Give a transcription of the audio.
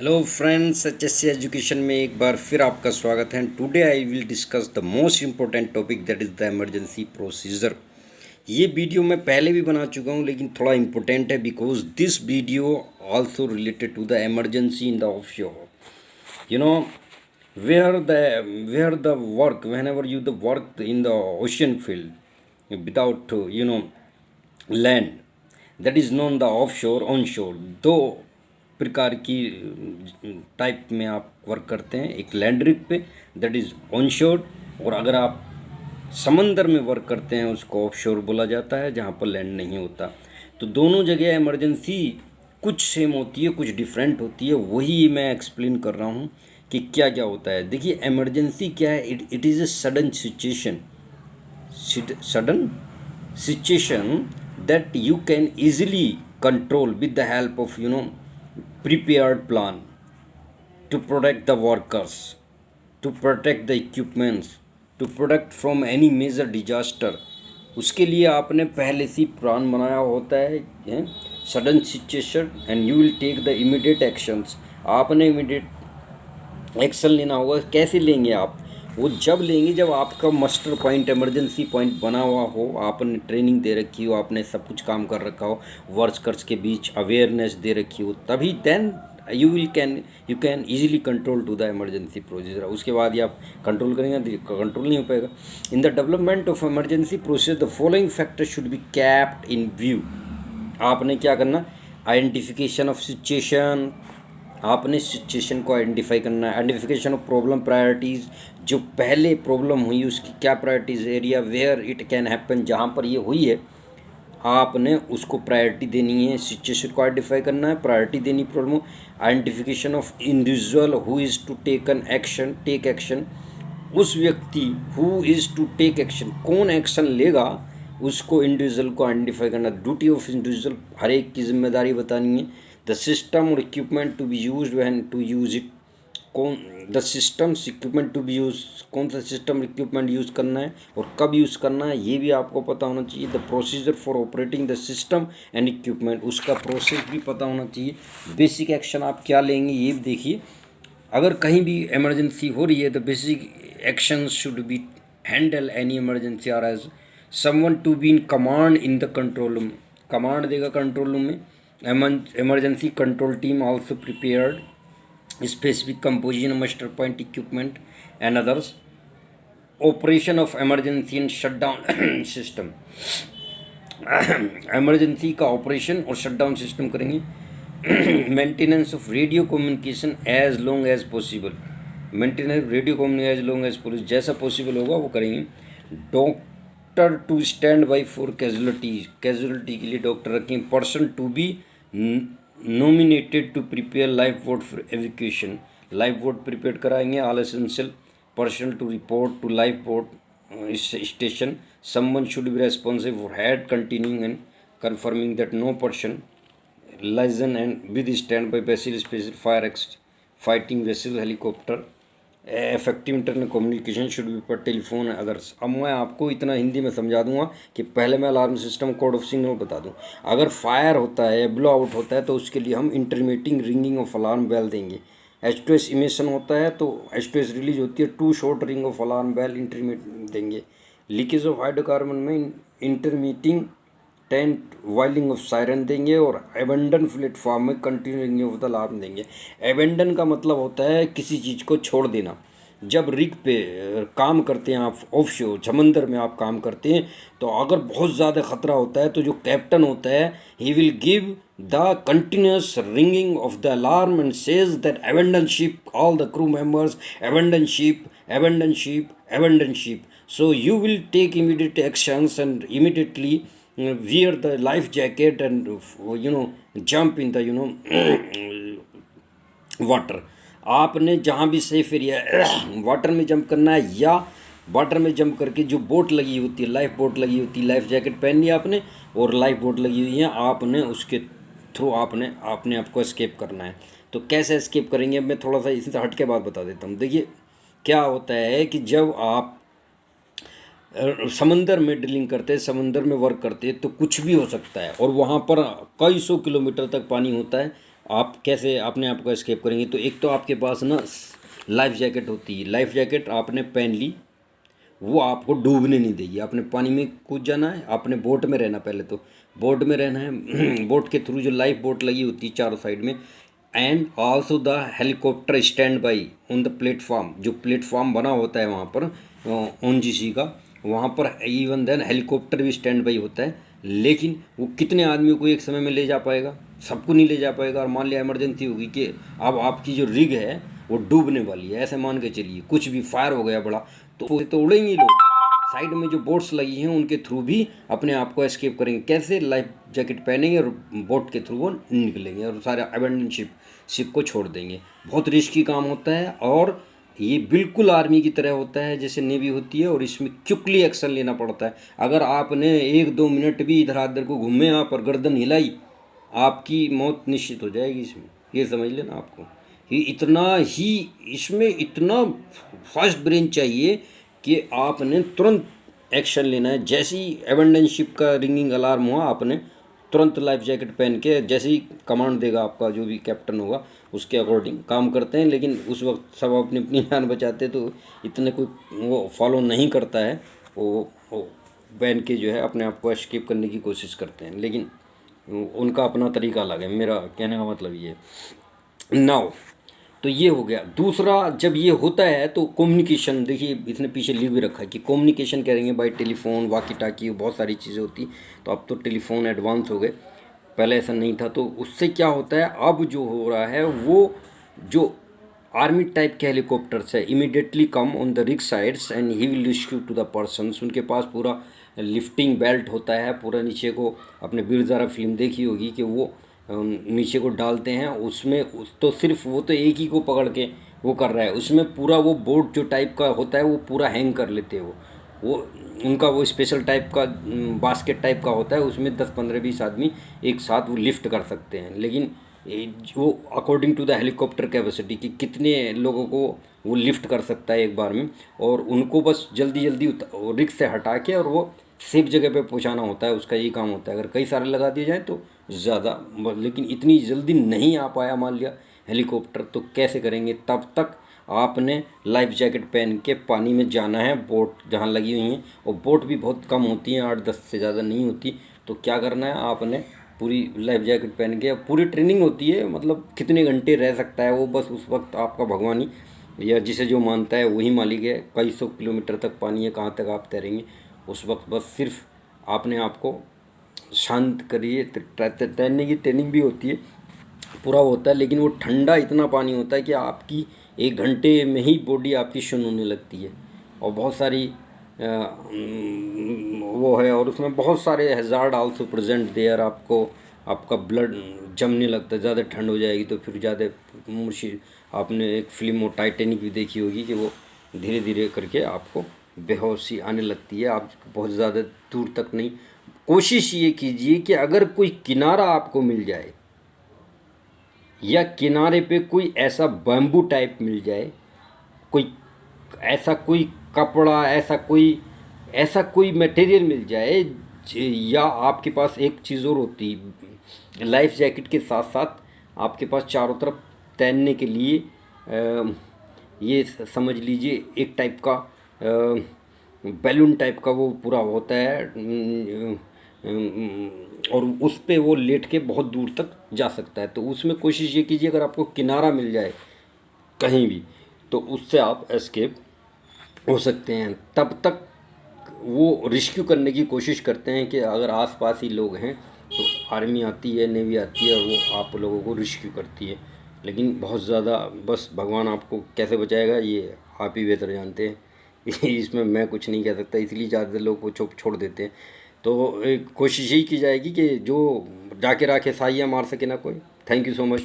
Hello friends, HSC education में एक बार फिर आपका स्वागत है। Today I will discuss the most important topic that is the emergency procedure. ये वीडियो मैं पहले भी बना चुका हूँ, लेकिन थोड़ा इम्पोर्टेंट है because this video also related to the emergency in the offshore. You know where the work whenever you the work in the ocean field without land, that is known the offshore onshore। दो प्रकार की type में आप work करते हैं, एक land rig पे that is onshore, और अगर आप समंदर में वर्क करते हैं उसको ऑफशोर बोला जाता है, जहाँ पर लैंड नहीं होता। तो दोनों जगह इमरजेंसी कुछ सेम होती है, कुछ डिफरेंट होती है। वही मैं एक्सप्लेन कर रहा हूँ कि क्या क्या होता है। देखिए, इमरजेंसी क्या है? It is a sudden situation that you can easily control with the help of prepared plan to protect the workers, to protect the equipments, to protect from any major disaster। उसके लिए आपने पहले से plan बनाया होता है sudden situation, and you will take the immediate actions. आपने immediate action लेना होगा। कैसे लेंगे आप? वो जब लेंगे जब आपका मास्टर पॉइंट, इमरजेंसी पॉइंट बना हुआ हो, आपने ट्रेनिंग दे रखी हो, आपने सब कुछ काम कर रखा हो, वर्कर्स के बीच अवेयरनेस दे रखी हो, तभी then you can easily control to the emergency procedure. उसके बाद ही आप कंट्रोल करेंगे, कंट्रोल नहीं हो पाएगा। In the development of emergency procedure the following factor should be kept in view. आपने क्या करना? आइडेंटिफिकेशन ऑफ सिचुएशन, आपने सिचुएशन को आइडेंटिफाई करना है। आइडेंटिफिकेशन ऑफ प्रॉब्लम प्रायोरिटीज़, जो पहले प्रॉब्लम हुई उसकी क्या priorities, area where it can happen, जहाँ पर ये हुई है आपने उसको प्रायोरिटी देनी है। सिचुएशन को आइडेंटिफाई करना है, प्रायोरिटी देनी problem. Identification of individual who is to take action, उस व्यक्ति who is to take action, कौन एक्शन लेगा उसको इंडिविजुअल को आइडेंटिफाई करना। ड्यूटी ऑफ इंडिविजुअल, हर एक की जिम्मेदारी बतानी है। द सिस्टम और equipment to be use when to use it, the systems equipment to be use, कौन सा सिस्टम इक्विपमेंट यूज़ करना है और कब यूज़ करना है, ये भी आपको पता होना चाहिए। The procedure for operating the system and equipment, उसका प्रोसेस भी पता होना चाहिए। बेसिक एक्शन आप क्या लेंगे ये भी देखिए। अगर कहीं भी इमरजेंसी हो रही है, the basic action should be handle any emergency are as someone to be in command in the control room, command देगा कंट्रोल रूम में। Emergency control team also prepared specific composition of master point equipment and others। operation of emergency and shutdown system, emergency का operation और shutdown system करेंगे। Maintenance of radio communication as long as possible, maintenance radio communication as long as possible, जैसा possible होगा वो करेंगे। Doctor to stand by for casualties, casualty के लिए doctor रखें। Person to be nominated to prepare life boat for evacuation, life boat prepare कराएंगे। All essential person to report to life boat station, someone should be responsible for head continuing and confirming that no person liaison and with standby vessel special fire fighting vessel helicopter effective internal communication should be per telephone others। अब मैं आपको इतना हिंदी में समझा दूंगा कि पहले मैं alarm system code of signal बता दूं। अगर फायर होता है, ब्लो आउट होता है, तो उसके लिए हम इंटरमीटिंग रिंगिंग ऑफ अलार्म बेल देंगे। H2S इमिशन होता है तो H2S रिलीज होती है, 2 short ring of alarm bell intermitting देंगे। लीकेज ऑफ हाइड्रोकार्बन में इंटरमीटिंग 10 वाइलिंग ऑफ सायरन देंगे, और एबेंडन प्लेटफॉर्म में continue ringing of the alarm देंगे। एबेंडन का मतलब होता है किसी चीज़ को छोड़ देना। जब रिग पे काम करते हैं आप, ऑफशोर समंदर में आप काम करते हैं, तो अगर बहुत ज़्यादा ख़तरा होता है तो जो कैप्टन होता है he will give the continuous ringing of the alarm and says that abandon ship, all the crew members, abandon ship, abandon ship, abandon ship. So you will take immediate actions and immediately wear the life jacket and jump in the water। आपने जहाँ भी safe area water में jump करना है, या water में jump करके जो बोट लगी होती है, लाइफ बोट लगी होती है, लाइफ जैकेट पहन लिया आपने और लाइफ बोट लगी हुई है, आपने उसके थ्रू आपने आपको एस्केप करना है। तो कैसे एस्केप करेंगे, मैं थोड़ा सा इसी से हट के बात बता देता हूँ। देखिए क्या होता है कि जब आप समंदर में ड्रिलिंग करते हैं, समंदर में वर्क करते हैं, तो कुछ भी हो सकता है, और वहाँ पर कई 100 किलोमीटर तक पानी होता है। आप कैसे अपने आप को एस्केप करेंगे? तो एक तो आपके पास ना लाइफ जैकेट होती है। लाइफ जैकेट आपने पहन ली, वो आपको डूबने नहीं देगी। आपने पानी में कूद जाना है, आपने बोट में रहना, पहले तो बोट में रहना है। बोट के थ्रू जो लाइफ बोट लगी होती है चारों साइड में, and also the helicopter stand by on the platform. जो प्लेटफॉर्म बना होता है वहाँ पर ONGC का, वहाँ पर इवन देन हेलीकॉप्टर भी स्टैंड बाई होता है। लेकिन वो कितने आदमियों को एक समय में ले जा पाएगा? सबको नहीं ले जा पाएगा। और मान लिया इमरजेंसी होगी कि अब आपकी जो रिग है वो डूबने वाली है, ऐसे मान के चलिए, कुछ भी फायर हो गया बड़ा, तो उड़ेंगे ही लोग। साइड में जो बोट्स लगी हैं उनके थ्रू भी अपने आप को एस्केप करेंगे। कैसे? लाइफ जैकेट पहनेंगे और बोट के थ्रू वो निकलेंगे और सारे अबेंडन शिप को छोड़ देंगे। बहुत रिस्की काम होता है और ये बिल्कुल आर्मी की तरह होता है जैसे नेवी होती है, और इसमें क्विकली एक्शन लेना पड़ता है। अगर आपने 1-2 मिनट भी इधर उधर को घूमे आप और गर्दन हिलाई, आपकी मौत निश्चित हो जाएगी इसमें, ये समझ लेना आपको। ये इतना ही, इसमें इतना फास्ट ब्रेन चाहिए कि आपने तुरंत एक्शन लेना है। जैसे ही एबंडन शिप का रिंगिंग अलार्म हुआ, आपने तुरंत लाइफ जैकेट पहन के, जैसे ही कमांड देगा आपका जो भी कैप्टन होगा उसके अकॉर्डिंग काम करते हैं। लेकिन उस वक्त सब अपनी अपनी जान बचाते, तो इतने कोई वो फॉलो नहीं करता है। वो पहन के जो है अपने आप को एस्केप करने की कोशिश करते हैं, लेकिन उनका अपना तरीका अलग है। मेरा कहने का मतलब ये नाउ, तो ये हो गया। दूसरा, जब ये होता है तो कम्युनिकेशन, देखिए इसने पीछे लिख भी रखा है कि कम्युनिकेशन करेंगे बाई टेलीफोन, वाकी टाकी, बहुत सारी चीज़ें होती। तो अब तो टेलीफोन एडवांस हो गए, पहले ऐसा नहीं था। तो उससे क्या होता है, अब जो हो रहा है वो जो आर्मी टाइप के हेलीकॉप्टर्स है, immediately come on the rig sides and he will rescue to the persons. उनके पास पूरा लिफ्टिंग बेल्ट होता है, पूरा नीचे को, आपने वीर ज़ारा फिल्म देखी होगी कि वो नीचे को डालते हैं उसमें। तो सिर्फ वो तो एक ही को पकड़ के वो कर रहा है, उसमें पूरा वो बोट जो टाइप का होता है वो पूरा हैंग कर लेते हैं। वो उनका वो स्पेशल टाइप का बास्केट टाइप का होता है, उसमें 10-15-20 आदमी एक साथ वो लिफ्ट कर सकते हैं। लेकिन वो according to the helicopter capacity कि कितने लोगों को वो लिफ्ट कर सकता है एक बार में, और उनको बस जल्दी जल्दी रिक्स से हटा के और वो सेफ जगह पे पहुंचाना होता है, उसका यही काम होता है। अगर कई सारे लगा दिए जाएँ तो ज़्यादा, लेकिन इतनी जल्दी नहीं आ पाया मान लिया हेलीकॉप्टर, तो कैसे करेंगे? तब तक आपने लाइफ जैकेट पहन के पानी में जाना है, बोट जहाँ लगी हुई हैं, और बोट भी बहुत कम होती हैं, 8-10 से ज़्यादा नहीं होती। तो क्या करना है, आपने पूरी लाइफ जैकेट पहन के, पूरी ट्रेनिंग होती है, मतलब कितने घंटे रह सकता है वो, बस उस वक्त आपका भगवान ही या जिसे जो मानता है वही मालिक है। कई सौ किलोमीटर तक पानी है, कहाँ तक आप तैरेंगे उस वक्त? बस सिर्फ आपने आपको शांत करिए। तैरने की ट्रेनिंग भी होती है, पूरा होता है, लेकिन वो ठंडा इतना पानी होता है कि आपकी 1 घंटे में ही बॉडी आपकी सुन्न होने लगती है। और बहुत सारी वो है, और उसमें बहुत सारे हैज़ार्ड आल्सो प्रेजेंट देयर। आपको आपका ब्लड जमने लगता है, ज़्यादा ठंड हो जाएगी तो फिर ज़्यादा मुर्शी। आपने एक फिल्म वो टाइटैनिक भी देखी होगी कि वो धीरे धीरे करके आपको बेहोशी आने लगती है। आप बहुत ज़्यादा दूर तक नहीं, कोशिश ये कीजिए कि अगर कोई किनारा आपको मिल जाए या किनारे पे कोई ऐसा बैम्बू टाइप मिल जाए, कोई ऐसा कोई कपड़ा, ऐसा कोई मटेरियल मिल जाए, या आपके पास एक चीज़ और होती, लाइफ जैकेट के साथ साथ आपके पास चारों तरफ तैरने के लिए ये समझ लीजिए एक टाइप का बैलून टाइप का वो पूरा होता है, और उस पे वो लेट के बहुत दूर तक जा सकता है। तो उसमें कोशिश ये कीजिए अगर आपको किनारा मिल जाए कहीं भी, तो उससे आप एस्केप हो सकते हैं। तब तक वो रिस्क्यू करने की कोशिश करते हैं कि अगर आसपास ही लोग हैं तो आर्मी आती है, नेवी आती है, और वो आप लोगों को रिस्क्यू करती है। लेकिन बहुत ज़्यादा, बस भगवान आपको कैसे बचाएगा ये आप ही बेहतर जानते हैं। इसमें मैं कुछ नहीं कह सकता, इसलिए ज़्यादातर लोग को छोड़ देते हैं। तो कोशिश यही की जाएगी कि जो जाके राखे साइयाँ मार सके ना कोई। Thank you so much.